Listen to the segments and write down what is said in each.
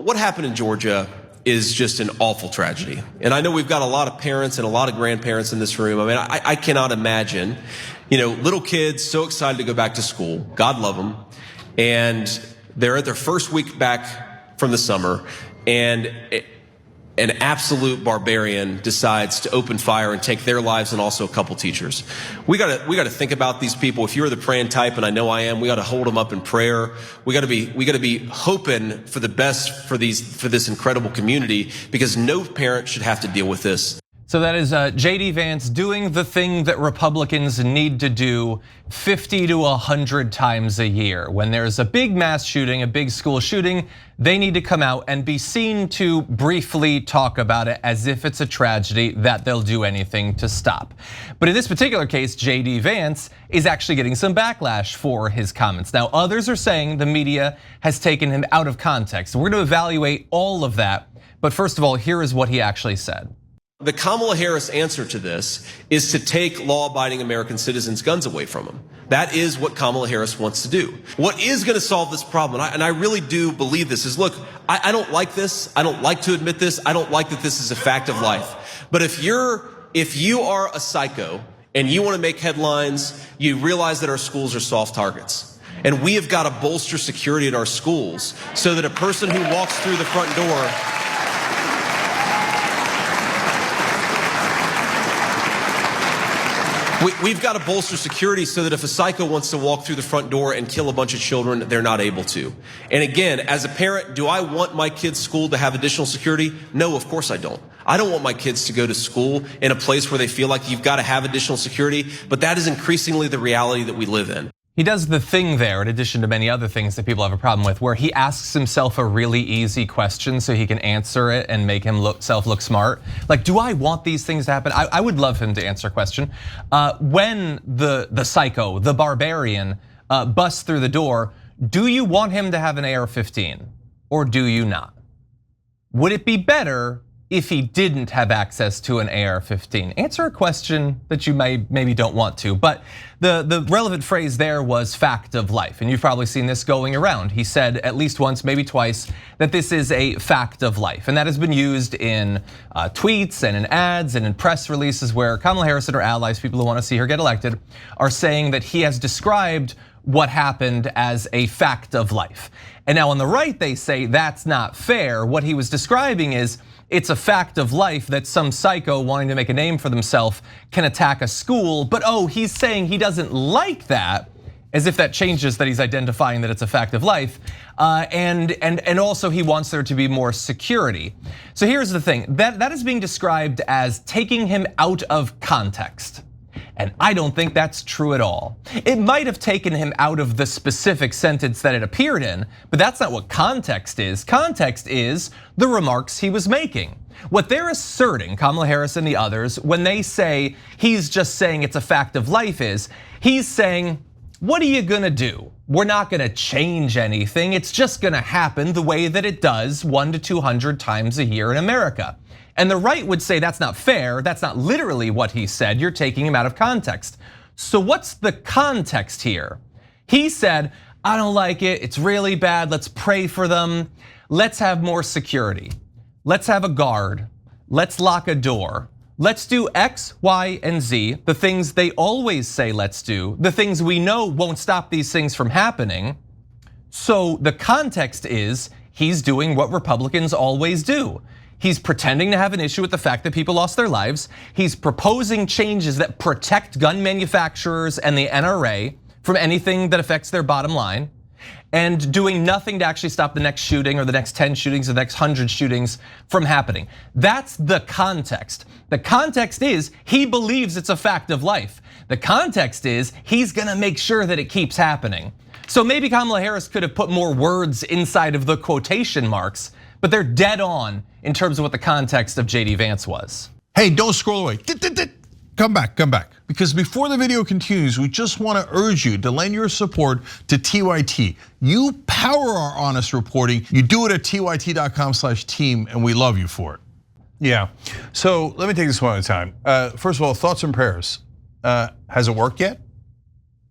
what happened in Georgia is just an awful tragedy. And I know we've got a lot of parents and a lot of grandparents in this room. I mean, I cannot imagine, little kids so excited to go back to school. God love them. And they're at their first week back from the summer, and an absolute barbarian decides to open fire and take their lives and also a couple teachers. We gotta think about these people. If you're the praying type, and I know I am, we gotta hold them up in prayer. We gotta be hoping for the best for this incredible community, because no parent should have to deal with this. So that is JD Vance doing the thing that Republicans need to do 50 to 100 times a year. When there's a big mass shooting, a big school shooting, they need to come out and be seen to briefly talk about it as if it's a tragedy that they'll do anything to stop. But in this particular case, JD Vance is actually getting some backlash for his comments. Now, others are saying the media has taken him out of context. We're gonna evaluate all of that. But first of all, here is what he actually said. The Kamala Harris answer to this is to take law-abiding American citizens' guns away from them. That is what Kamala Harris wants to do. What is going to solve this problem, and I really do believe this, is, look, I don't like this. I don't like to admit this. I don't like that this is a fact of life. But if you are a psycho and you want to make headlines, you realize that our schools are soft targets. And we have got to bolster security at our schools so that a person who walks through the front door We've got to bolster security so that if a psycho wants to walk through the front door and kill a bunch of children, they're not able to. And again, as a parent, do I want my kids' school to have additional security? No, of course I don't. I don't want my kids to go to school in a place where they feel like you've got to have additional security, but that is increasingly the reality that we live in. He does the thing there, in addition to many other things that people have a problem with, where he asks himself a really easy question so he can answer it and make himself look smart. Like, do I want these things to happen? I would love him to answer a question. When the psycho, the barbarian, busts through the door, do you want him to have an AR-15 or do you not? Would it be better if he didn't have access to an AR-15? Answer a question that you maybe don't want to, but the relevant phrase there was fact of life, and you've probably seen this going around. He said at least once, maybe twice, that this is a fact of life, and that has been used in tweets and in ads and in press releases where Kamala Harris and her allies, people who want to see her get elected, are saying that he has described what happened as a fact of life. And now on the right, they say that's not fair. What he was describing is, it's a fact of life that some psycho wanting to make a name for themselves can attack a school, but he's saying he doesn't like that, as if that changes that he's identifying that it's a fact of life, and also he wants there to be more security. So here's the thing, that is being described as taking him out of context. And I don't think that's true at all. It might have taken him out of the specific sentence that it appeared in, but that's not what context is. Context is the remarks he was making. What they're asserting, Kamala Harris and the others, when they say he's just saying it's a fact of life, is he's saying, what are you gonna do? We're not gonna change anything. It's just gonna happen the way that it does 100 to 200 times a year in America. And the right would say that's not fair, that's not literally what he said, you're taking him out of context. So what's the context here? He said, I don't like it, it's really bad, let's pray for them, let's have more security, let's have a guard, let's lock a door, let's do X, Y, and Z, the things they always say let's do, the things we know won't stop these things from happening. So the context is, he's doing what Republicans always do. He's pretending to have an issue with the fact that people lost their lives. He's proposing changes that protect gun manufacturers and the NRA from anything that affects their bottom line, and doing nothing to actually stop the next shooting or the next 10 shootings or the next 100 shootings from happening. That's the context. The context is he believes it's a fact of life. The context is he's gonna make sure that it keeps happening. So maybe Kamala Harris could have put more words inside of the quotation marks, but they're dead on in terms of what the context of JD Vance was. Hey, don't scroll away. Come back. Because before the video continues, we just want to urge you to lend your support to TYT. You power our honest reporting. You do it at tyt.com/team, and we love you for it. Yeah, so let me take this one at a time. First of all, thoughts and prayers. Has it worked yet?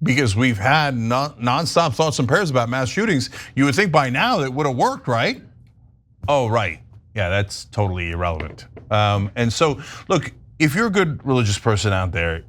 Because we've had nonstop thoughts and prayers about mass shootings. You would think by now it would have worked, right? Oh, right. Yeah, that's totally irrelevant. And so, look, if you're a good religious person out there,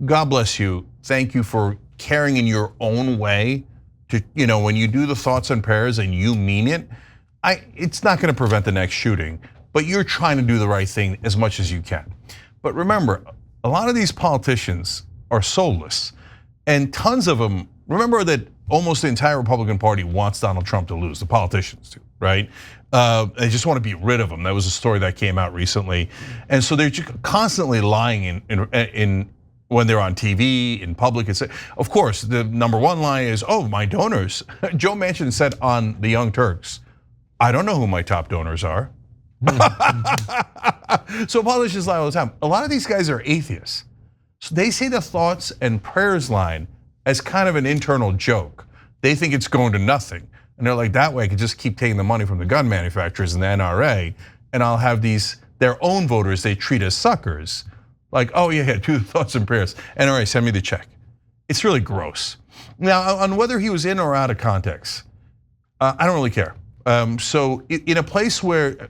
God bless you. Thank you for caring in your own way. To, when you do the thoughts and prayers and you mean it, it's not going to prevent the next shooting, but you're trying to do the right thing as much as you can. But remember, a lot of these politicians are soulless, and tons of them. Remember that almost the entire Republican Party wants Donald Trump to lose. The politicians do, right? They just want to be rid of him. That was a story that came out recently, and so they're just constantly lying in when they're on TV, in public. Of course, the number one line is, "Oh, my donors." Joe Manchin said on the Young Turks, "I don't know who my top donors are." So politicians lie all the time. A lot of these guys are atheists. So they say the thoughts and prayers line as kind of an internal joke. They think it's going to nothing. And they're like, that way I could just keep taking the money from the gun manufacturers and the NRA, and I'll have their own voters they treat as suckers. Like, oh yeah, do the thoughts and prayers. NRA, send me the check. It's really gross. Now, on whether he was in or out of context, I don't really care. So in a place where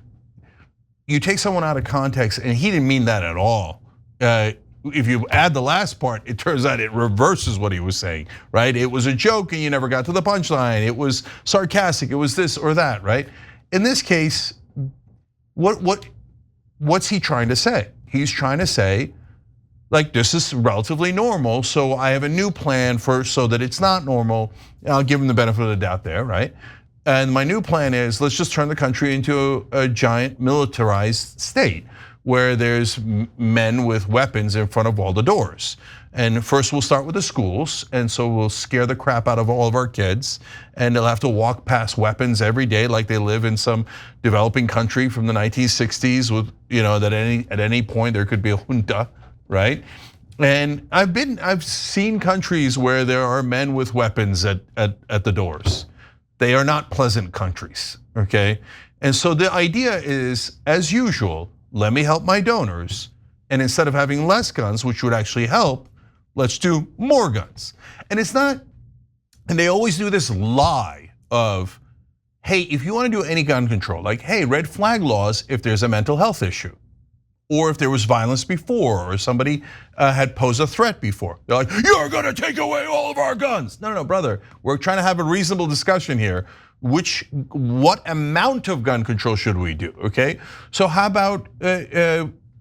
you take someone out of context, and he didn't mean that at all. If you add the last part, it turns out it reverses what he was saying, right? It was a joke and you never got to the punchline. It was sarcastic, it was this or that, right? In this case, what's he trying to say? He's trying to say, like, this is relatively normal, so I have a new plan so that it's not normal. I'll give him the benefit of the doubt there, right? And my new plan is, let's just turn the country into a giant militarized state where there's men with weapons in front of all the doors. And first we'll start with the schools, and so we'll scare the crap out of all of our kids, and they'll have to walk past weapons every day like they live in some developing country from the 1960s with, that at any point there could be a junta, right? And I've seen countries where there are men with weapons at the doors. They are not pleasant countries, okay? And so the idea is, as usual, let me help my donors, and instead of having less guns, which would actually help, let's do more guns. And it's not, and they always do this lie of, hey, if you want to do any gun control, like, hey, red flag laws if there's a mental health issue, or if there was violence before, or somebody had posed a threat before. They're like, you're gonna take away all of our guns. No, brother, we're trying to have a reasonable discussion here. What amount of gun control should we do, okay? So how about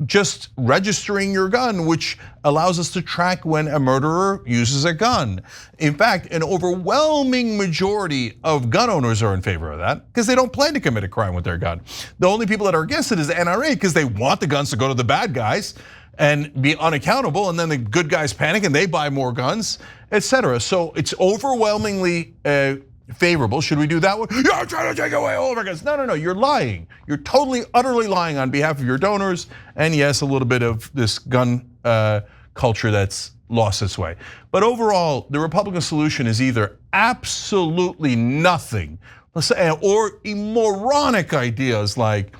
just registering your gun, which allows us to track when a murderer uses a gun. In fact, an overwhelming majority of gun owners are in favor of that because they don't plan to commit a crime with their gun. The only people that are against it is the NRA because they want the guns to go to the bad guys and be unaccountable, and then the good guys panic and they buy more guns, etc. So it's overwhelmingly favorable. Should we do that one? You're trying to take away all of our guns. No, you're lying. You're totally, utterly lying on behalf of your donors. And yes, a little bit of this gun culture that's lost its way. But overall, the Republican solution is either absolutely nothing, or moronic ideas like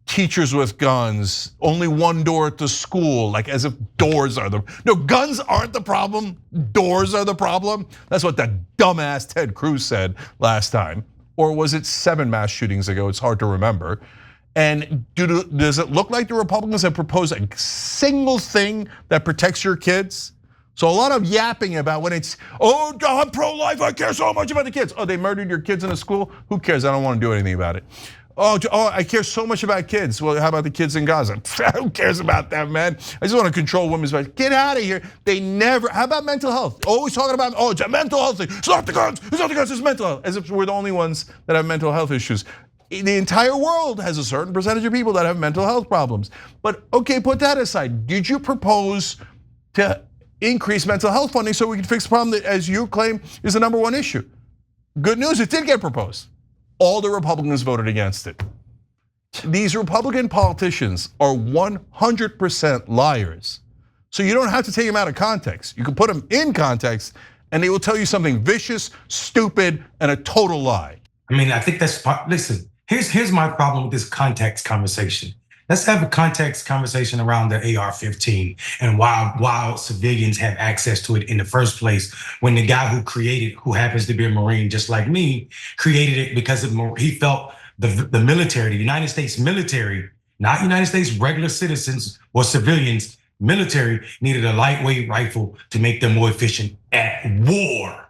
teachers with guns, only one door at the school, like as if doors are no, guns aren't the problem, doors are the problem. That's what that dumbass Ted Cruz said last time. Or was it 7 mass shootings ago? It's hard to remember. And does it look like the Republicans have proposed a single thing that protects your kids? So a lot of yapping about when it's, oh, I'm pro-life, I care so much about the kids. Oh, they murdered your kids in a school? Who cares? I don't want to do anything about it. Oh, I care so much about kids. Well, how about the kids in Gaza? Who cares about them, man? I just want to control women's rights. Get out of here. They never, how about mental health? Always talking about, oh, it's a mental health thing. It's not the guns, it's mental health. As if we're the only ones that have mental health issues. The entire world has a certain percentage of people that have mental health problems. But okay, put that aside. Did you propose to increase mental health funding so we can fix the problem that, as you claim, is the #1 issue? Good news, it did get proposed. All the Republicans voted against it. These Republican politicians are 100% liars. So you don't have to take them out of context. You can put them in context and they will tell you something vicious, stupid, and a total lie. I mean, I think that's, listen, here's my problem with this context conversation. Let's have a context conversation around the AR-15 and why civilians have access to it in the first place. When the guy who created, who happens to be a Marine just like me, created it because he felt the military, the United States military, not United States regular citizens or civilians, military needed a lightweight rifle to make them more efficient at war.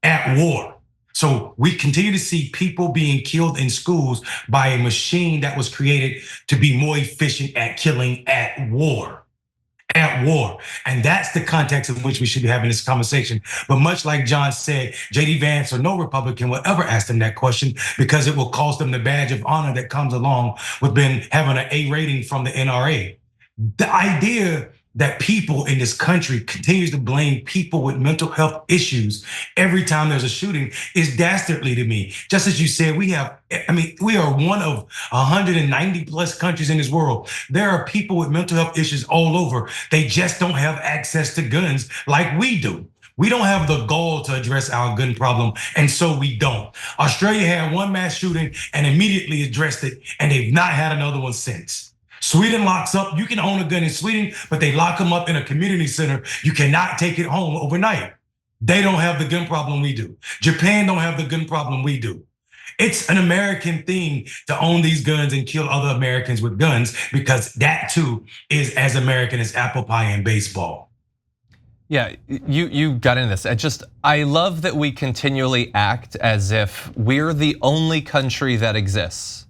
At war. So we continue to see people being killed in schools by a machine that was created to be more efficient at killing at war. At war. And that's the context in which we should be having this conversation. But much like John said, JD Vance or no Republican will ever ask them that question because it will cost them the badge of honor that comes along with having an A rating from the NRA. The idea that people in this country continues to blame people with mental health issues every time there's a shooting is dastardly to me. Just as you said, we are one of 190 plus countries in this world. There are people with mental health issues all over. They just don't have access to guns like we do. We don't have the gall to address our gun problem, and so we don't. Australia had one mass shooting and immediately addressed it, and they've not had another one since. Sweden locks up, you can own a gun in Sweden, but they lock them up in a community center. You cannot take it home overnight. They don't have the gun problem we do. Japan don't have the gun problem we do. It's an American thing to own these guns and kill other Americans with guns because that too is as American as apple pie and baseball. Yeah, you got into this. I love that we continually act as if we're the only country that exists.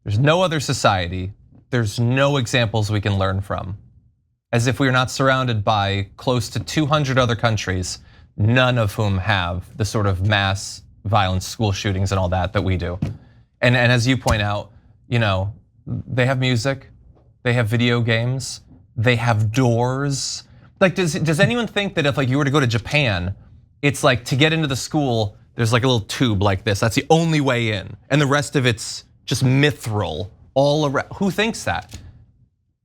There's no other society. There's no examples we can learn from. As if we're not surrounded by close to 200 other countries, none of whom have the sort of mass violence, school shootings and all that we do. And as you point out, they have music, they have video games, they have doors. Like, does anyone think that if you were to go to Japan, it's like to get into the school, there's like a little tube like this, that's the only way in, and the rest of it's just mithril all around? Who thinks that?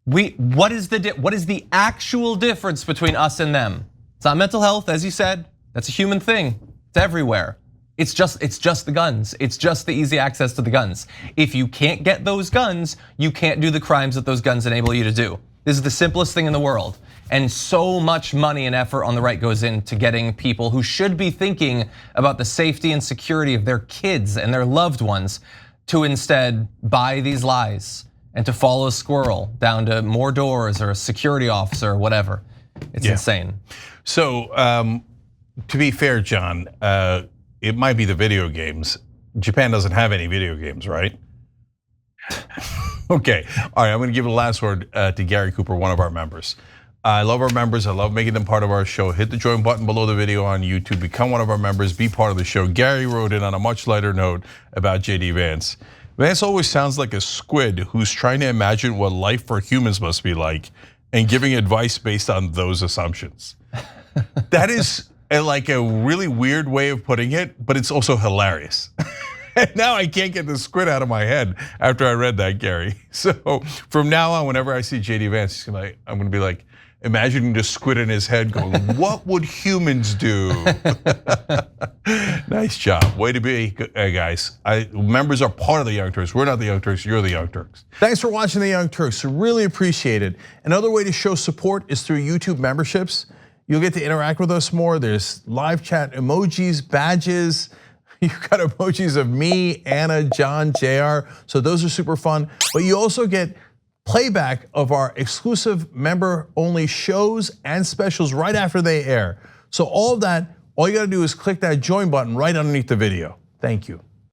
What is the actual difference between us and them? It's not mental health, as you said. That's a human thing. It's everywhere. It's just the guns. It's just the easy access to the guns. If you can't get those guns, you can't do the crimes that those guns enable you to do. This is the simplest thing in the world. And so much money and effort on the right goes into getting people who should be thinking about the safety and security of their kids and their loved ones to instead buy these lies and to follow a squirrel down to more doors or a security officer or whatever. It's insane. So to be fair, John, it might be the video games. Japan doesn't have any video games, right? Okay, all right, I'm gonna give the last word to Gary Cooper, one of our members. I love our members, I love making them part of our show. Hit the join button below the video on YouTube, become one of our members, be part of the show. Gary wrote in on a much lighter note about JD Vance. Vance always sounds like a squid who's trying to imagine what life for humans must be like and giving advice based on those assumptions. That is like a really weird way of putting it, but it's also hilarious. And now I can't get the squid out of my head after I read that, Gary. So from now on, whenever I see JD Vance, I'm gonna be like, imagining the squid in his head going, what would humans do? Nice job, way to be, guys. Members are part of the Young Turks. We're not the Young Turks, you're the Young Turks. Thanks for watching the Young Turks, really appreciate it. Another way to show support is through YouTube memberships. You'll get to interact with us more. There's live chat emojis, badges. You've got emojis of me, Anna, John, JR, so those are super fun. But you also get playback of our exclusive member-only shows and specials right after they air. So all of that, all you gotta do is click that join button right underneath the video. Thank you.